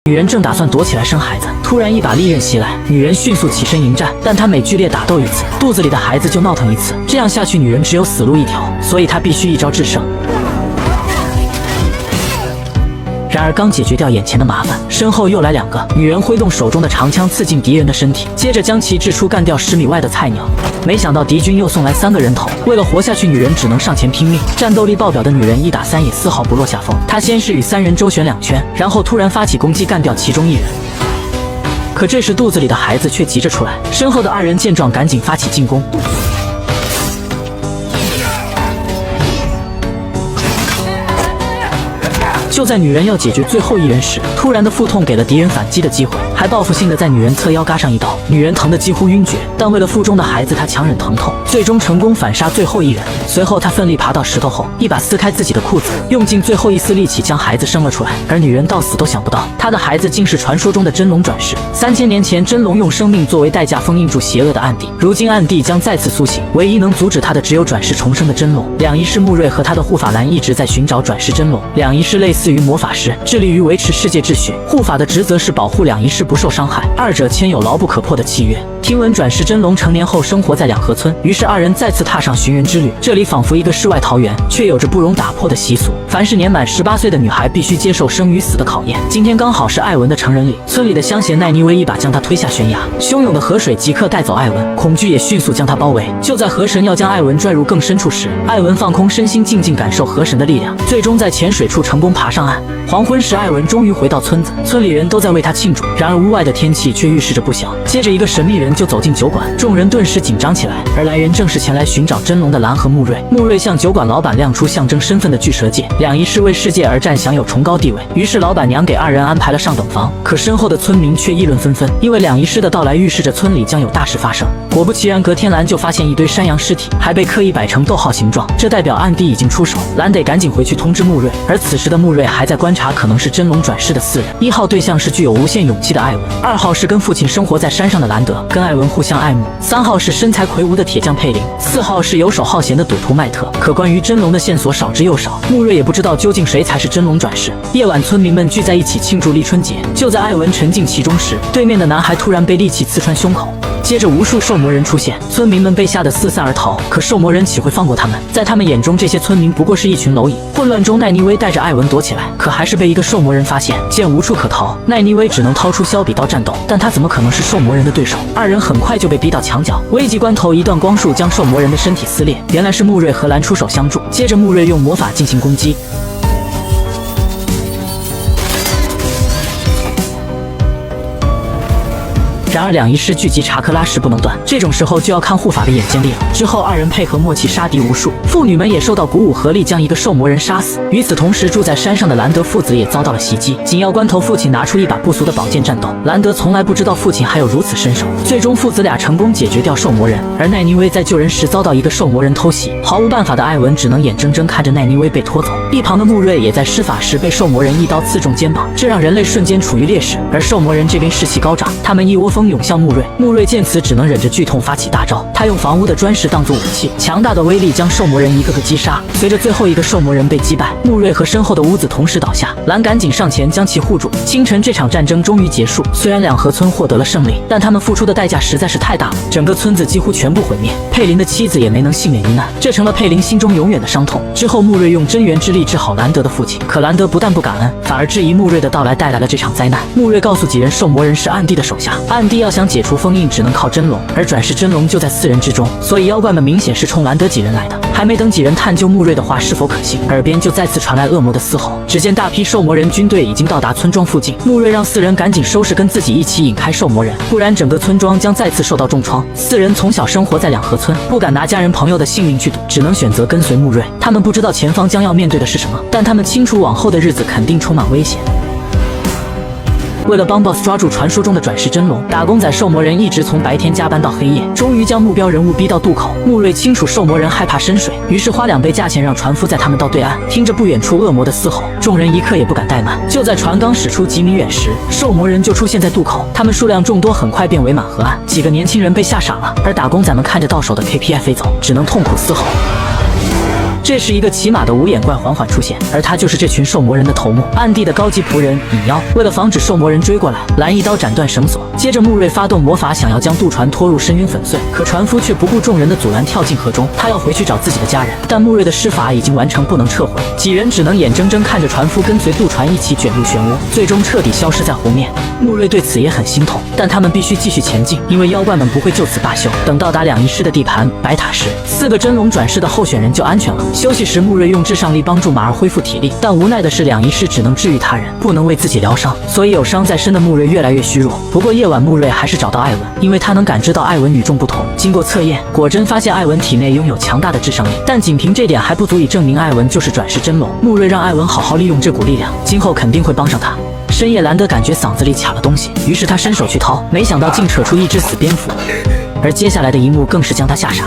女人正打算躲起来生孩子，突然一把利刃袭来，女人迅速起身迎战，但她每剧烈打斗一次，肚子里的孩子就闹腾一次，这样下去女人只有死路一条，所以她必须一招制胜。然而刚解决掉眼前的麻烦，身后又来2个。女人挥动手中的长枪刺进敌人的身体，接着将其掷出干掉10米外的菜鸟。没想到敌军又送来3个人头，为了活下去，女人只能上前拼命。战斗力爆表的女人1打3也丝毫不落下风。她先是与3人周旋2圈，然后突然发起攻击，干掉其中1人。可这时肚子里的孩子却急着出来，身后的2人见状赶紧发起进攻。就在女人要解决最后1人时，突然的腹痛给了敌人反击的机会，还报复性的在女人侧腰嘎上一刀，女人疼得几乎晕厥，但为了腹中的孩子，她强忍疼痛，最终成功反杀最后1人。随后她奋力爬到石头后，一把撕开自己的裤子，用尽最后一丝力气将孩子生了出来。而女人到死都想不到，她的孩子竟是传说中的真龙转世。3000年前，真龙用生命作为代价封印住邪恶的暗地，如今暗地将再次苏醒，唯一能阻止他的只有转世重生的真龙。两仪式穆瑞和他的护法兰一直在寻找转世真龙。两仪式类似于魔法师，致力于维持世界秩序，护法的职责是保护两仪式不受伤害，二者签有牢不可破的契约。听闻转世真龙成年后生活在两河村，于是2人再次踏上寻人之旅。这里仿佛一个世外桃源，却有着不容打破的习俗。凡是年满18岁的女孩必须接受生与死的考验。今天刚好是艾文的成人礼，村里的乡贤奈尼威一把将她推下悬崖，汹涌的河水即刻带走艾文，恐惧也迅速将她包围。就在河神要将艾文拽入更深处时，艾文放空身心，静静感受河神的力量，最终在浅水处成功爬上岸。黄昏时，艾文终于回到村子，村里人都在为他庆祝。然而屋外的天气却预示着不祥。接着一个神秘人就走进酒馆，众人顿时紧张起来。而来人正是前来寻找真龙的兰和穆瑞。穆瑞向酒馆老板亮出象征身份的巨蛇戒，两仪式为世界而战，享有崇高地位。于是老板娘给2人安排了上等房。可身后的村民却议论纷纷，因为两仪式的到来预示着村里将有大事发生。果不其然，隔天兰就发现一堆山羊尸体，还被刻意摆成逗号形状，这代表暗地已经出手。兰得赶紧回去通知穆瑞，而此时的穆瑞还在观察可能是真龙转世的4人。1号对象是具有无限勇气的艾文，2号是跟父亲生活在山上的兰德，跟艾文互相爱慕，3号是身材魁梧的铁匠佩林，4号是游手好闲的赌徒麦特。可关于真龙的线索少之又少，穆瑞也不知道究竟谁才是真龙转世。夜晚，村民们聚在一起庆祝立春节。就在艾文沉浸其中时，对面的男孩突然被利器刺穿胸口。接着无数兽魔人出现，村民们被吓得四散而逃。可兽魔人岂会放过他们？在他们眼中，这些村民不过是一群蝼蚁。混乱中，奈尼威带着艾文躲起来，可还是被一个兽魔人发现。见无处可逃，奈尼威只能掏出削笔刀战斗，但他怎么可能是兽魔人的对手？2人很快就被逼到墙角。危急关头，一段光束将兽魔人的身体撕裂，原来是穆瑞和兰出手相助。接着穆瑞用魔法进行攻击。然而两仪式聚集查克拉势不能断，这种时候就要看护法的眼尖利了。之后2人配合默契杀敌无数，妇女们也受到鼓舞，合力将一个兽魔人杀死。与此同时，住在山上的兰德父子也遭到了袭击。紧要关头，父亲拿出一把不俗的宝剑战斗，兰德从来不知道父亲还有如此身手。最终父子俩成功解决掉兽魔人，而奈尼威在救人时遭到一个兽魔人偷袭，毫无办法的艾文只能眼睁睁看着奈尼威被拖走。一旁的穆瑞也在施法时被兽魔人一刀刺中肩膀，这让人类瞬间处于劣势。而兽魔人这边士气高涨，他们一窝蜂涌向穆瑞。穆瑞见此只能忍着剧痛发起大招，他用房屋的砖石当作武器，强大的威力将兽魔人一个个击杀。随着最后一个兽魔人被击败，穆瑞和身后的屋子同时倒下，兰赶紧上前将其护住。清晨，这场战争终于结束。虽然两河村获得了胜利，但他们付出的代价实在是太大了，整个村子几乎全部毁灭，佩林的妻子也没能幸免于难，这成了佩林心中永远的伤痛。之后穆瑞用真元之力治好兰德的父亲，可兰德不但不感恩，反而质疑穆瑞的到来带来了这场灾难。穆瑞告诉几人，兽魔人是暗地的手下，暗地要想解除封印只能靠真龙，而转世真龙就在4人之中，所以妖怪们明显是冲兰德几人来的。还没等几人探究穆瑞的话是否可信，耳边就再次传来恶魔的嘶吼。只见大批兽魔人军队已经到达村庄附近，穆瑞让4人赶紧收拾跟自己一起引开兽魔人，不然整个村庄将再次受到重创。4人从小生活在两河村，不敢拿家人朋友的性命去赌，只能选择跟随穆瑞。他们不知道前方将要面对的是什么，但他们清楚往后的日子肯定充满危险。为了帮 BOSS 抓住传说中的转世真龙，打工仔兽魔人一直从白天加班到黑夜，终于将目标人物逼到渡口。穆瑞清楚兽魔人害怕深水，于是花2倍价钱让船夫载他们到对岸。听着不远处恶魔的嘶吼，众人一刻也不敢怠慢。就在船刚驶出几米远时，兽魔人就出现在渡口，他们数量众多，很快便围满河岸。几个年轻人被吓傻了，而打工仔们看着到手的 KPI 飞走，只能痛苦嘶吼。这时，一个骑马的无眼怪缓缓出现，而他就是这群兽魔人的头目，暗地的高级仆人隐妖。为了防止兽魔人追过来，蓝一刀斩断绳索，接着穆瑞发动魔法，想要将渡船拖入深渊粉碎，可船夫却不顾众人的阻拦，跳进河中。他要回去找自己的家人，但穆瑞的施法已经完成，不能撤回。几人只能眼睁睁看着船夫跟随渡船一起卷入漩涡，最终彻底消失在湖面。穆瑞对此也很心痛，但他们必须继续前进，因为妖怪们不会就此罢休。等到达两仪师的地盘白塔时，4个真龙转世的候选人就安全了。休息时，穆瑞用至上力帮助马儿恢复体力，但无奈的是，两仪师只能治愈他人，不能为自己疗伤，所以有伤在身的穆瑞越来越虚弱。不过夜晚，穆瑞还是找到艾文，因为他能感知到艾文与众不同。经过测验，果真发现艾文体内拥有强大的至上力，但仅凭这点还不足以证明艾文就是转世真龙。穆瑞让艾文好好利用这股力量，今后肯定会帮上他。深夜，兰德感觉嗓子里卡了东西，于是他伸手去掏，没想到竟扯出一只死蝙蝠，而接下来的一幕更是将他吓傻。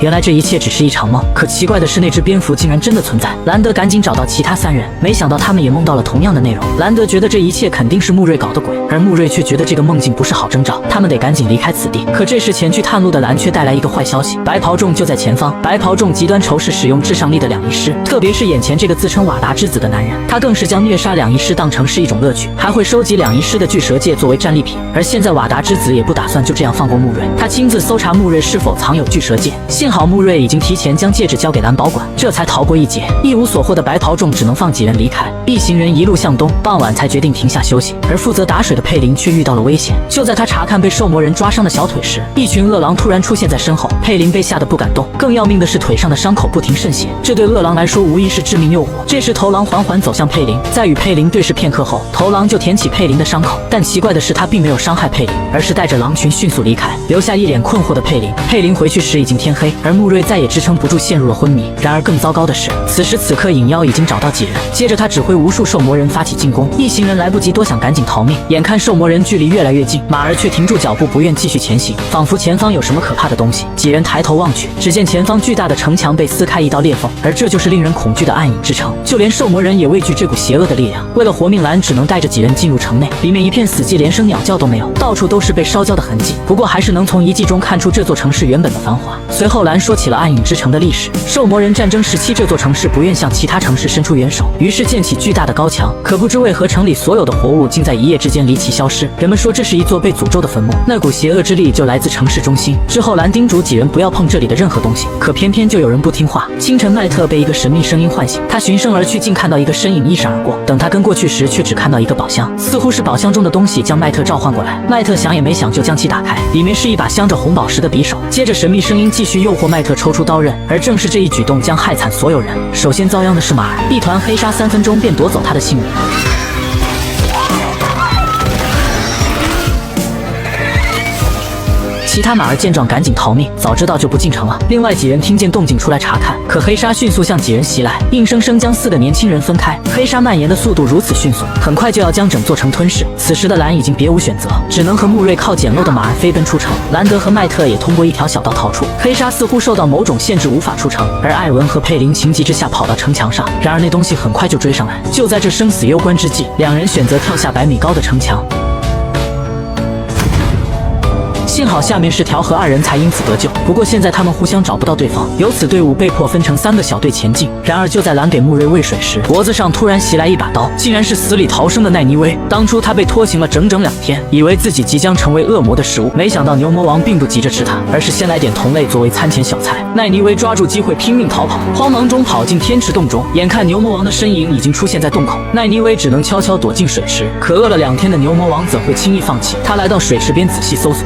原来这一切只是一场梦，可奇怪的是，那只蝙蝠竟然真的存在。兰德赶紧找到其他3人，没想到他们也梦到了同样的内容。兰德觉得这一切肯定是穆瑞搞的鬼，而穆瑞却觉得这个梦境不是好征兆，他们得赶紧离开此地。可这时前去探路的兰却带来一个坏消息，白袍众就在前方。白袍众极端仇视使用至上力的两仪师，特别是眼前这个自称瓦达之子的男人，他更是将虐杀两仪师当成是一种乐趣，还会收集两仪师的巨蛇戒作为战利品。而现在瓦达之子也不打算就这样放过穆瑞，他亲自搜查穆瑞是否藏有巨蛇戒。幸好穆瑞已经提前将戒指交给蓝保管，这才逃过一劫。一无所获的白袍众只能放几人离开，一行人一路向东，傍晚才决定停下休息。而负责打水的佩林却遇到了危险，就在他查看被兽魔人抓伤的小腿时，一群恶狼突然出现在身后，佩林被吓得不敢动。更要命的是，腿上的伤口不停渗血，这对恶狼来说无疑是致命诱惑。这时头狼缓缓走向佩林，在与佩林对视片刻后，头狼就舔起佩林的伤口，但奇怪的是他并没有伤害佩林，而是带着狼群迅速离开，留下一脸困惑的佩林。佩林回去时已经天黑，而穆瑞再也支撑不住，陷入了昏迷。然而更糟糕的是，此时此刻影妖已经找到几人，接着他指挥无数兽魔人发起进攻，一行人来不及多想，赶紧逃命。眼看兽魔人距离越来越近，马儿却停住脚步，不愿继续前行，仿佛前方有什么可怕的东西。几人抬头望去，只见前方巨大的城墙被撕开一道裂缝，而这就是令人恐惧的暗影之城。就连兽魔人也畏惧这股邪恶的力量，为了活命，蓝只能带着几人进入城内。里面一片死寂，连声鸟叫都没有，到处都是被烧焦的痕迹。不过还是能从遗迹中看出这座城市原本的繁华。随后蓝说起了暗影之城的历史。兽魔人战争时期，这座城市不愿向其他城市伸出援手，于是建起巨大的高墙。可不知为何，城里所有的活物竟在一夜之间离奇消失。人们说这是一座被诅咒的坟墓，那股邪恶之力就来自城市中心。之后蓝叮嘱几人不要碰这里的任何东西，可偏偏就有人不听话。清晨，麦特被一个神秘声音唤醒，他循声而去，竟看到一个身影一闪而过。等他跟过去时，却只看到一个宝箱，似乎是宝箱中的东西将麦特召唤过来。麦特想也没想就将其打开，里面是一把镶着红宝石的匕首。接着神秘声音继续诱惑麦特抽出刀刃，而正是这一举动将害惨所有人。首先遭殃的是马儿，一团黑沙3分钟便夺走他的性命。其他马儿见状赶紧逃命，早知道就不进城了。另外几人听见动静出来查看，可黑沙迅速向几人袭来，硬生生将4个年轻人分开。黑沙蔓延的速度如此迅速，很快就要将整座城吞噬。此时的蓝已经别无选择，只能和穆瑞靠简陋的马儿飞奔出城。兰德和麦特也通过一条小道逃出。黑沙似乎受到某种限制无法出城，而艾文和佩林情急之下跑到城墙上，然而那东西很快就追上来。就在这生死攸关之际，两人选择跳下100米高的城墙。幸好下面是条河，2人才因此得救。不过现在他们互相找不到对方，由此队伍被迫分成3个小队前进。然而就在蓝给穆瑞喂水时，脖子上突然袭来一把刀，竟然是死里逃生的奈尼威。当初他被拖行了整整2天，以为自己即将成为恶魔的食物，没想到牛魔王并不急着吃他，而是先来点同类作为餐前小菜。奈尼威抓住机会拼命逃跑，慌忙中跑进天池洞中。眼看牛魔王的身影已经出现在洞口，奈尼威只能悄悄躲进水池。可饿了2天的牛魔王怎会轻易放弃？他来到水池边仔细搜索。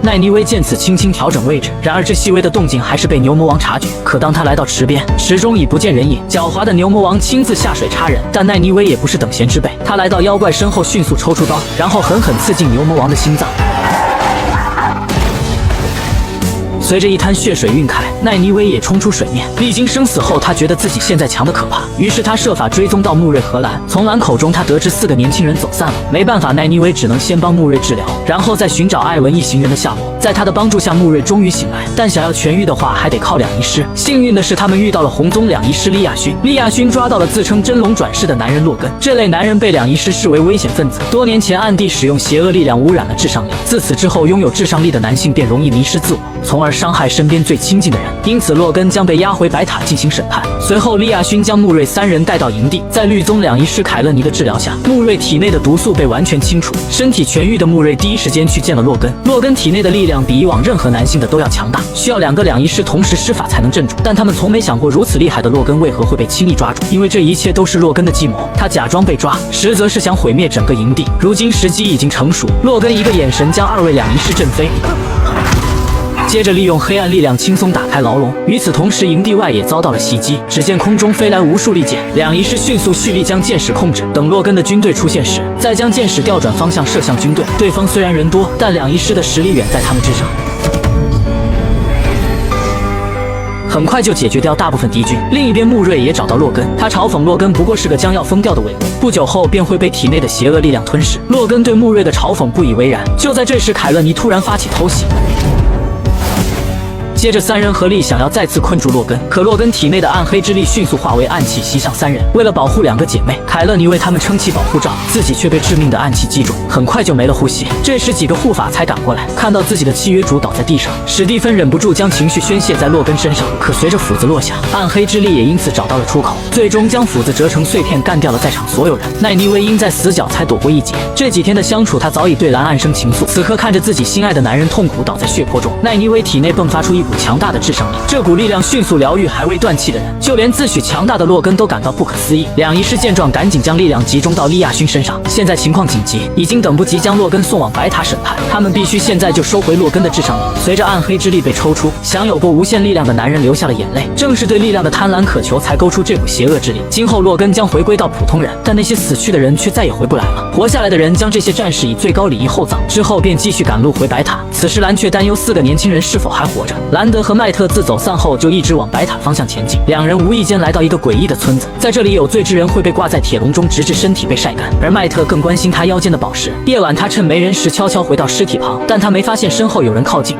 奈尼威见此，轻轻调整位置，然而这细微的动静还是被牛魔王察觉。可当他来到池边，池中已不见人影。狡猾的牛魔王亲自下水插人，但奈尼威也不是等闲之辈，他来到妖怪身后，迅速抽出刀，然后狠狠刺进牛魔王的心脏。随着一滩血水晕开，奈尼薇也冲出水面。历经生死后，他觉得自己现在强得可怕，于是他设法追踪到穆瑞和兰。从兰口中，他得知4个年轻人走散了。没办法，奈尼薇只能先帮穆瑞治疗，然后再寻找艾文一行人的下落。在他的帮助下，穆瑞终于醒来，但想要痊愈的话，还得靠两仪师。幸运的是，他们遇到了红宗两仪师利亚勋。利亚勋抓到了自称真龙转世的男人洛根。这类男人被两仪师视为危险分子，多年前暗地使用邪恶力量污染了智商力。自此之后，拥有智商力的男性便容易迷失自我，从而伤害身边最亲近的人。因此，洛根将被押回白塔进行审判。随后，利亚勋将穆瑞3人带到营地，在绿宗两仪师凯勒尼的治疗下，穆瑞体内的毒素被完全清除，身体痊愈的穆瑞第一时间去见了洛根。洛根体内的力量比以往任何男性的都要强大，需要2个两仪师同时施法才能镇住。但他们从没想过，如此厉害的洛根为何会被轻易抓住？因为这一切都是洛根的计谋。他假装被抓，实则是想毁灭整个营地。如今时机已经成熟，洛根一个眼神将2位两仪师震飞。接着利用黑暗力量轻松打开牢笼。与此同时，营地外也遭到了袭击。只见空中飞来无数利箭，两仪师迅速蓄力将箭矢控制。等洛根的军队出现时，再将箭矢调转方向射向军队。对方虽然人多，但两仪师的实力远在他们之上。很快就解决掉大部分敌军。另一边，穆瑞也找到洛根，他嘲讽洛根不过是个将要疯掉的伪物，不久后便会被体内的邪恶力量吞噬。洛根对穆瑞的嘲讽不以为然。就在这时，凯勒尼突然发起偷袭。接着3人合力想要再次困住洛根，可洛根体内的暗黑之力迅速化为暗气袭向3人。为了保护2个姐妹，凯勒尼为她们撑起保护罩，自己却被致命的暗气击中，很快就没了呼吸。这时几个护法才赶过来，看到自己的契约主倒在地上，史蒂芬忍不住将情绪宣泄在洛根身上。可随着斧子落下，暗黑之力也因此找到了出口，最终将斧子折成碎片，干掉了在场所有人。奈尼薇因在死角才躲过一劫。这几天的相处，她早已对兰暗生情愫。此刻看着自己心爱的男人痛苦倒在血泊中，奈尼薇体内迸发出一股强大的智商力，这股力量迅速疗愈还未断气的人，就连自诩强大的洛根都感到不可思议。两仪师见状，赶紧将力量集中到利亚勋身上。现在情况紧急，已经等不及将洛根送往白塔审判，他们必须现在就收回洛根的智商力。随着暗黑之力被抽出，享有过无限力量的男人流下了眼泪。正是对力量的贪婪渴求，才勾出这股邪恶之力。今后洛根将回归到普通人，但那些死去的人却再也回不来了。活下来的人将这些战士以最高礼仪厚葬，之后便继续赶路回白塔。此时兰却担忧4个年轻人是否还活着。兰德和麦特自走散后，就一直往白塔方向前进。2人无意间来到一个诡异的村子，在这里有罪之人会被挂在铁笼中，直至身体被晒干。而麦特更关心他腰间的宝石。夜晚，他趁没人时悄悄回到尸体旁，但他没发现身后有人靠近。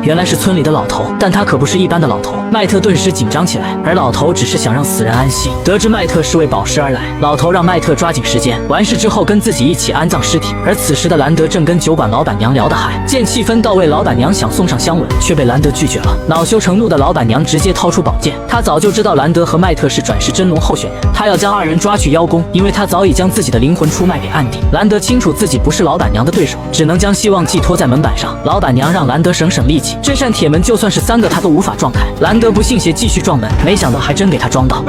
原来是村里的老头，但他可不是一般的老头。麦特顿时紧张起来，而老头只是想让死人安息。得知麦特是为宝石而来，老头让麦特抓紧时间，完事之后跟自己一起安葬尸体。而此时的兰德正跟酒馆老板娘聊得嗨，见气氛到位，老板娘想送上香吻，却被兰德拒绝了。恼羞成怒的老板娘直接掏出宝剑，她早就知道兰德和麦特是转世真龙候选人，她要将2人抓去邀功，因为她早已将自己的灵魂出卖给暗地。兰德清楚自己不是老板娘的对手，只能将希望寄托在门板上。老板娘让兰德省省力气，这扇铁门就算是3个他都无法撞开。兰德不信邪，继续撞门，没想到还真给他撞到。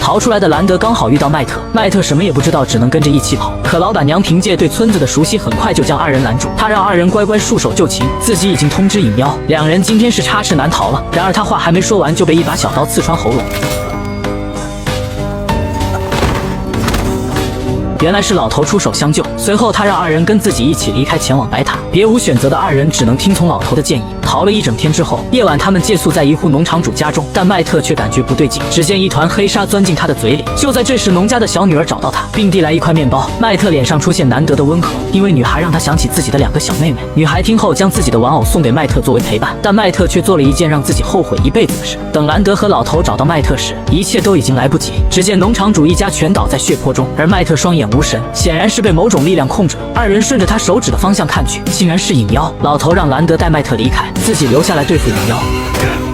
逃出来的兰德刚好遇到麦特，麦特什么也不知道，只能跟着一起跑。可老板娘凭借对村子的熟悉，很快就将2人拦住。她让2人乖乖束手就擒，自己已经通知引妖，2人今天是插翅难逃了。然而他话还没说完，就被一把小刀刺穿喉咙。原来是老头出手相救，随后他让2人跟自己一起离开，前往白塔。别无选择的2人只能听从老头的建议。逃了一整天之后，夜晚他们借宿在一户农场主家中，但麦特却感觉不对劲，只见一团黑沙钻进他的嘴里。就在这时，农家的小女儿找到他，并递来一块面包。麦特脸上出现难得的温和，因为女孩让他想起自己的2个小妹妹。女孩听后将自己的玩偶送给麦特作为陪伴，但麦特却做了一件让自己后悔一辈子的事。等兰德和老头找到麦特时，一切都已经来不及。只见农场主一家全倒在血泊中，而麦特双眼无神，显然是被某种力量控制了。2人顺着他手指的方向看去，竟然是引妖。老头让兰德带麦特离开，自己留下来对付引妖。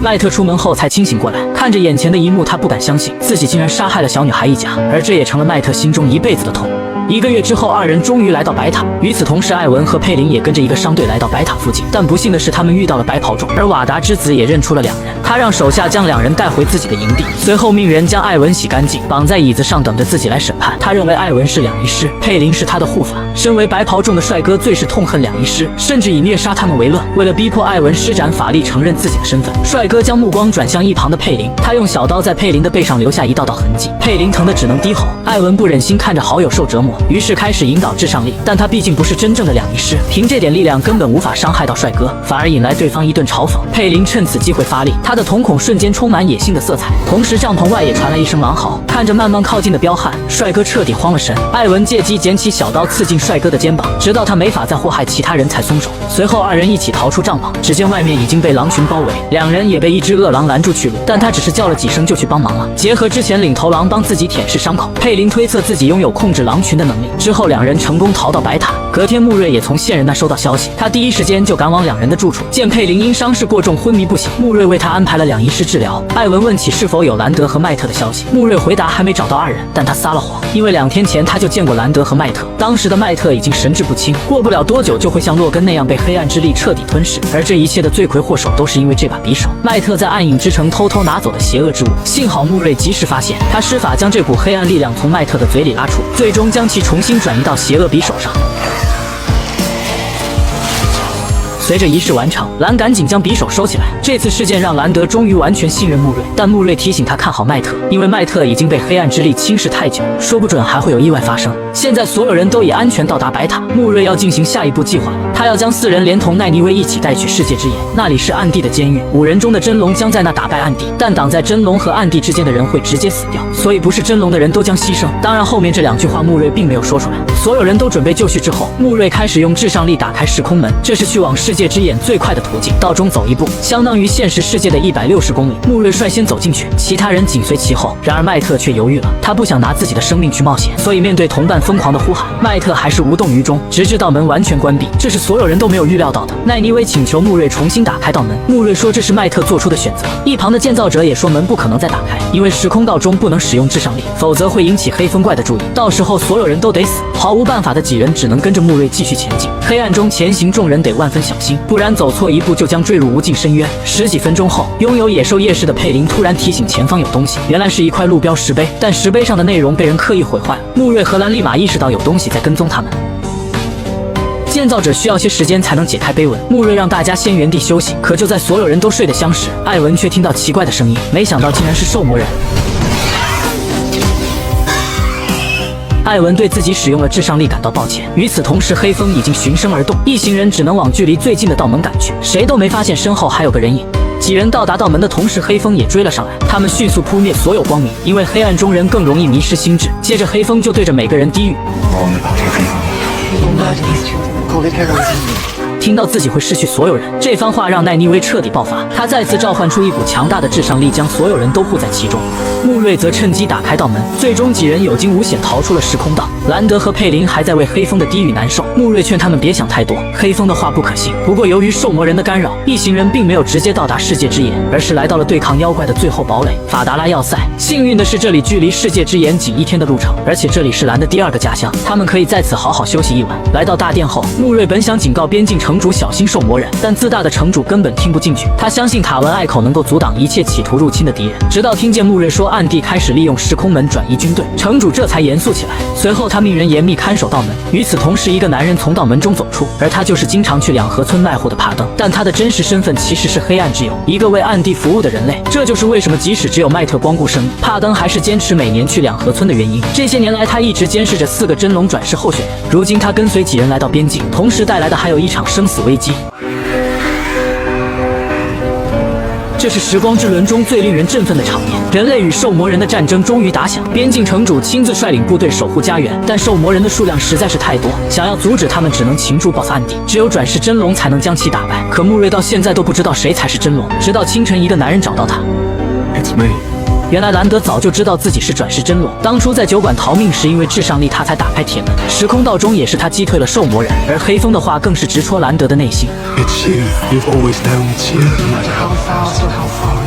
麦特出门后才清醒过来，看着眼前的一幕，他不敢相信自己竟然杀害了小女孩一家，而这也成了麦特心中一辈子的痛。1个月之后，2人终于来到白塔。与此同时，艾文和佩林也跟着一个商队来到白塔附近，但不幸的是，他们遇到了白袍众，而瓦达之子也认出了2人。他让手下将2人带回自己的营地，随后命人将艾文洗干净，绑在椅子上，等着自己来审判。他认为艾文是两仪师，佩林是他的护法。身为白袍众的帅哥，最是痛恨两仪师，甚至以虐杀他们为乐。为了逼迫艾文施展法力承认自己的身份，帅哥将目光转向一旁的佩林，他用小刀在佩林的背上留下一道道痕迹。佩林疼得只能低吼。艾文不忍心看着好友受折磨，于是开始引导至上力。但他毕竟不是真正的两仪师，凭这点力量根本无法伤害到帅哥，反而引来对方一顿嘲讽。佩林趁此机会发力，他的瞳孔瞬间充满野性的色彩，同时帐篷外也传来一声狼嚎。看着慢慢靠近的彪悍，帅哥彻底慌了神。艾文借机捡起小刀刺进帅哥的肩膀，直到他没法再祸害其他人才松手。随后二人一起逃出帐篷，只见外面已经被狼群包围，两人也被一只恶狼拦住去路，但他只是叫了几声就去帮忙了。结合之前领头狼帮自己舔舐伤口，佩林推测自己拥有控制狼群的能力。之后两人成功逃到白塔。隔天穆瑞也从线人那收到消息，他第一时间就赶往两人的住处。见佩林因伤势过重昏迷不醒，穆瑞为他安排了两仪师治疗。艾文问起是否有兰德和麦特的消息，穆瑞回答还没找到二人，但他撒了谎，因为2天前他就见过兰德和麦特，当时的麦特已经神志不清，过不了多久就会像洛根那样被黑暗之力彻底吞噬。而这一切的罪魁祸首都是因为这把匕首，麦特在暗影之城偷偷拿走的邪恶之物。幸好穆瑞及时发现，他施法将这股黑暗力量从麦特的嘴里拉出，最终将其重新转移到邪恶匕首上。随着仪式完成，兰赶紧将匕首收起来。这次事件让兰德终于完全信任穆瑞，但穆瑞提醒他看好麦特，因为麦特已经被黑暗之力侵蚀太久，说不准还会有意外发生。现在所有人都已安全到达白塔，穆瑞要进行下一步计划了。他要将4人连同奈尼威一起带去世界之眼，那里是暗帝的监狱，5人中的真龙将在那打败暗帝，但挡在真龙和暗帝之间的人会直接死掉，所以不是真龙的人都将牺牲。当然，后面这2句话穆瑞并没有说出来。所有人都准备就绪之后，穆瑞开始用至上力打开时空门，这是去往世界之眼最快的途径，道中走一步，相当于现实世界的160公里。穆瑞率先走进去，其他人紧随其后。然而麦特却犹豫了，他不想拿自己的生命去冒险，所以面对同伴疯狂的呼喊，麦特还是无动于衷，直至道门完全关闭。这是所有人都没有预料到的。奈尼威请求穆瑞重新打开道门，穆瑞说这是麦特做出的选择。一旁的建造者也说门不可能再打开，因为时空道中不能使用至上力，否则会引起黑风怪的注意，到时候所有人都得死。毫无办法的几人只能跟着穆瑞继续前进。黑暗中前行，众人得万分小心，不然走错一步就将坠入无尽深渊。10几分钟后，拥有野兽夜视的佩林突然提醒前方有东西，原来是一块路标石碑，但石碑上的内容被人刻意毁坏了。穆瑞和兰立马意识到有东西在跟踪他们。建造者需要些时间才能解开碑文，穆瑞让大家先原地休息。可就在所有人都睡得香时，艾文却听到奇怪的声音，没想到竟然是兽魔人。艾文对自己使用了至上力感到抱歉。与此同时，黑风已经循声而动，一行人只能往距离最近的道门赶去，谁都没发现身后还有个人影。几人到达道门的同时，黑风也追了上来，他们迅速扑灭所有光明，因为黑暗中人更容易迷失心智。接着黑风就对着每个人低语。听到自己会失去所有人，这番话让奈尼威彻底爆发，他再次召唤出一股强大的至上力，将所有人都护在其中。穆瑞则趁机打开道门，最终几人有惊无险逃出了时空道。兰德和佩林还在为黑风的低语难受，穆瑞劝他们别想太多，黑风的话不可信。不过由于兽魔人的干扰，一行人并没有直接到达世界之眼，而是来到了对抗妖怪的最后堡垒——法达拉要塞。幸运的是，这里距离世界之眼仅1天的路程，而且这里是兰的第2个家乡，他们可以在此好好休息一晚。来到大殿后，穆瑞本想警告边境城主小心兽魔人，但自大的城主根本听不进去。他相信塔文隘口能够阻挡一切企图入侵的敌人，直到听见穆瑞说暗地开始利用时空门转移军队，城主这才严肃起来。随后他命人严密看守道门。与此同时，一个男人从道门中走出，而他就是经常去两河村卖货的帕登，但他的真实身份其实是黑暗之友，一个为暗地服务的人类。这就是为什么即使只有麦特光顾生意，帕登还是坚持每年去两河村的原因。这些年来，他一直监视着4个真龙转世候选人。如今他跟随几人来到边境，同时带来的还有一场生死危机。这是时光之轮中最令人振奋的场面，人类与兽魔人的战争终于打响。边境城主亲自率领部队守护家园，但兽魔人的数量实在是太多，想要阻止他们，只能擒住 BOSS 暗地，只有转世真龙才能将其打败。可穆瑞到现在都不知道谁才是真龙，直到清晨，一个男人找到他。It's me. 原来兰德早就知道自己是转世真龙，当初在酒馆逃命时，因为至上力他才打开铁门。时空道中也是他击退了兽魔人，而黑风的话更是直戳兰德的内心。It's you. You've always known it's you. No matter how fast or how far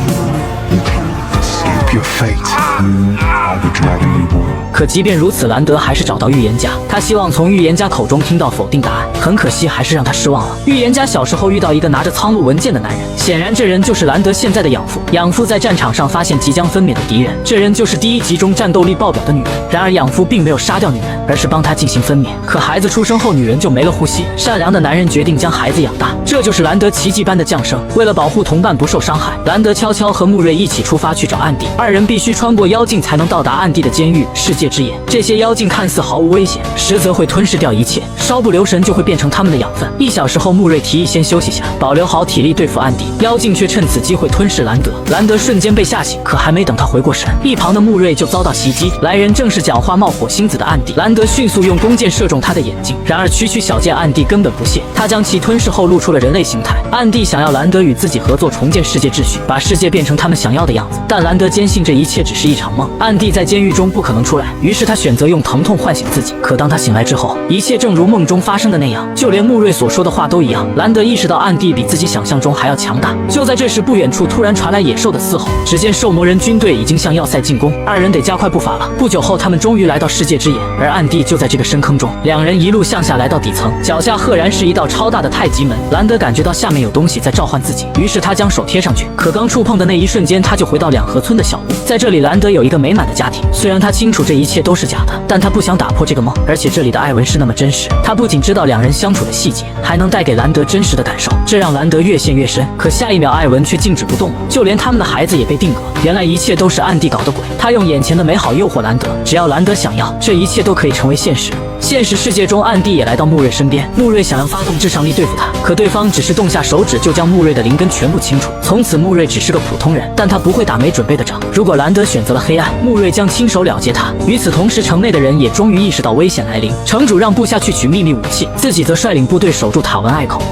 you can escape your fate. You are the dragon reborn. 可即便如此，兰德还是找到预言家，他希望从预言家口中听到否定答案。很可惜，还是让他失望了。预言家小时候遇到一个拿着苍鹭文件的男人，显然这人就是兰德现在的养父。养父在战场上发现即将分娩的敌人，这人就是第一集中战斗力爆表的女人。然而养父并没有杀掉女人，而是帮她进行分娩。可孩子出生后，女人就没了呼吸。善良的男人决定将孩子养大，这就是兰德奇迹般的降生。为了保护同伴不受伤害，兰德悄悄和穆瑞一起出发去找暗地。二人必须穿过妖境才能到达暗地的监狱——世界之眼。这些妖境看似毫无危险，实则会吞噬掉一切，稍不留神就会变成他们的养分。1小时后，穆瑞提议先休息下，保留好体力对付暗地。妖境却趁此机会吞噬兰德，兰德瞬间被吓醒，可还没等他回过神，一旁的穆瑞就遭到袭击。来人正是讲话冒火星子的暗地。兰德迅速用弓箭射中他的眼睛，然而区区小箭暗地根本不屑，他将其吞噬后露出了人类形态。暗地想要兰德与自己合作重建世界秩序，把世界变成他们想要的样子，但兰德坚信这一切只是一场梦，暗地在监狱中不可能出来，于是他选择用疼痛唤醒自己。可当他醒来之后，一切正如梦中发生的那样，就连穆瑞所说的话都一样。兰德意识到暗地比自己想象中还要强大。就在这时，不远处突然传来野兽的嘶吼，只见兽魔人军队已经向要塞进攻，二人得加快步伐了。不久后，他们终于来到世界之眼，而暗地就在这个深坑中。两人一路向下来到底层，脚下赫然是一道超大的太极门。兰德感觉到下面有东西在召唤自己，于是他将手贴上去，可刚触碰的那一瞬间，他就回到两河村的小屋。在这里，兰德有一个美满的家庭。虽然他清楚这一切都是假的，但他不想打破这个梦。而且这里的艾文是那么真实，他不仅知道两人相处的细节，还能带给兰德真实的感受，这让兰德越陷越深。可下一秒，艾文却静止不动了，就连他们的孩子也被定格。原来一切都是暗地搞的鬼，他用眼前的美好诱惑兰德，只要兰德想要，这一切都可以成为现实。现实世界中，暗地也来到穆瑞身边。穆瑞想要发动至上力对付他，可对方只是动下手指就将穆瑞的灵根全部清除。从此，穆瑞只是个普通人，但他不会打没准备的仗。如果兰德选择了黑暗，穆瑞将亲手了结他。与此同时，城内的人也终于意识到危险来临。城主让部下去取秘密武器，自己则率领部队守住塔文隘口。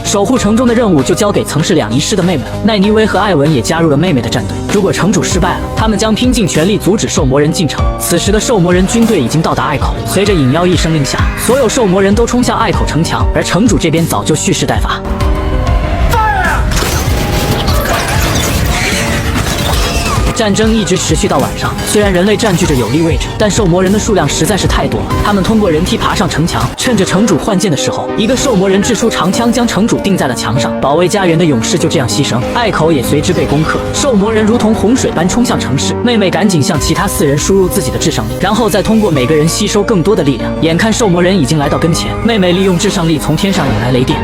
守护城中的任务就交给曾是两仪师的妹妹了。奈尼薇和艾文也加入了妹妹的战队。如果城主失败了，他们将拼尽全力阻止兽魔人进城。此时的兽魔人军队已经到达隘口，随着引妖一声令下，所有兽魔人都冲向隘口城墙，而城主这边早就蓄势待发。战争一直持续到晚上，虽然人类占据着有利位置，但兽魔人的数量实在是太多了。他们通过人梯爬上城墙，趁着城主换剑的时候，一个兽魔人掷出长枪，将城主钉在了墙上。保卫家园的勇士就这样牺牲，隘口也随之被攻克。兽魔人如同洪水般冲向城市，妹妹赶紧向其他4人输入自己的至上力，然后再通过每个人吸收更多的力量。眼看兽魔人已经来到跟前，妹妹利用至上力从天上引来雷电。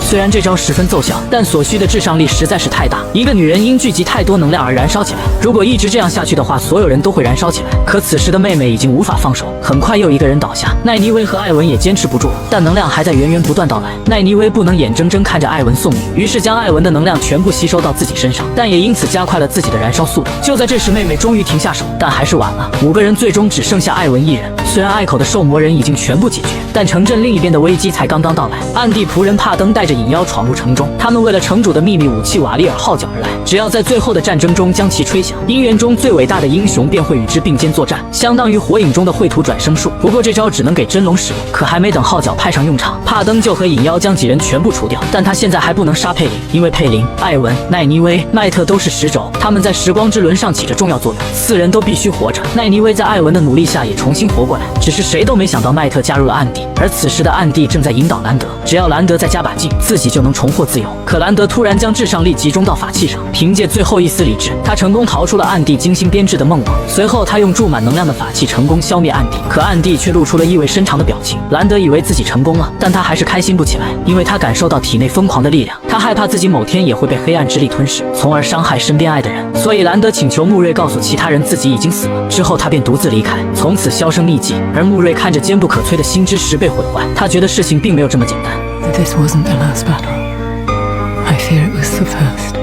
虽然这招十分奏效，但所需的至上力实在是太大。一个女人因聚集太多能量而燃烧起来，如果一直这样下去的话，所有人都会燃烧起来。可此时的妹妹已经无法放手，很快又一个人倒下。奈尼薇和艾文也坚持不住了，但能量还在源源不断到来。奈尼薇不能眼睁睁看着艾文送命，于是将艾文的能量全部吸收到自己身上，但也因此加快了自己的燃烧速度。就在这时，妹妹终于停下手，但还是晚了。5个人最终只剩下艾文1人。虽然隘口的兽魔人已经全部解决，但城镇另一边的危机才刚刚到来。暗地仆人帕登带着引妖闯入城中，他们为了城主的秘密武器瓦利尔号角而来。只要在最后的战争中将其吹响，姻缘中最伟大的英雄便会与之并肩作战，相当于火影中的绘图转生术。不过这招只能给真龙使用，可还没等号角派上用场，帕登就和引妖将几人全部除掉。但他现在还不能杀佩林，因为佩林、艾文、奈尼薇、麦特都是石轴，他们在时光之轮上起着重要作用，4人都必须活着。奈尼薇在艾文的努力下也重新活过来，只是谁都没想到麦特加入了暗地，而此时的暗地正在引导兰德，只要兰德再加把劲，自己就能重获自由。可兰德突然将至上力集中到法器上，凭借最后一丝理智，他成功逃出了暗地精心编制的梦网。随后他用注满能量的法器成功消灭暗地，可暗地却露出了意味深长的表情。兰德以为自己成功了，但他还是开心不起来，因为他感受到体内疯狂的力量，他害怕自己某天也会被黑暗之力吞噬，从而伤害身边爱的人。所以兰德请求穆瑞告诉其他人自己已经死了，之后他便独自离开，从此销声匿迹。而穆瑞看着坚不可摧的心之石被毁坏，他觉得事情并没有这么简单。This wasn't the last battle. I fear it was the first.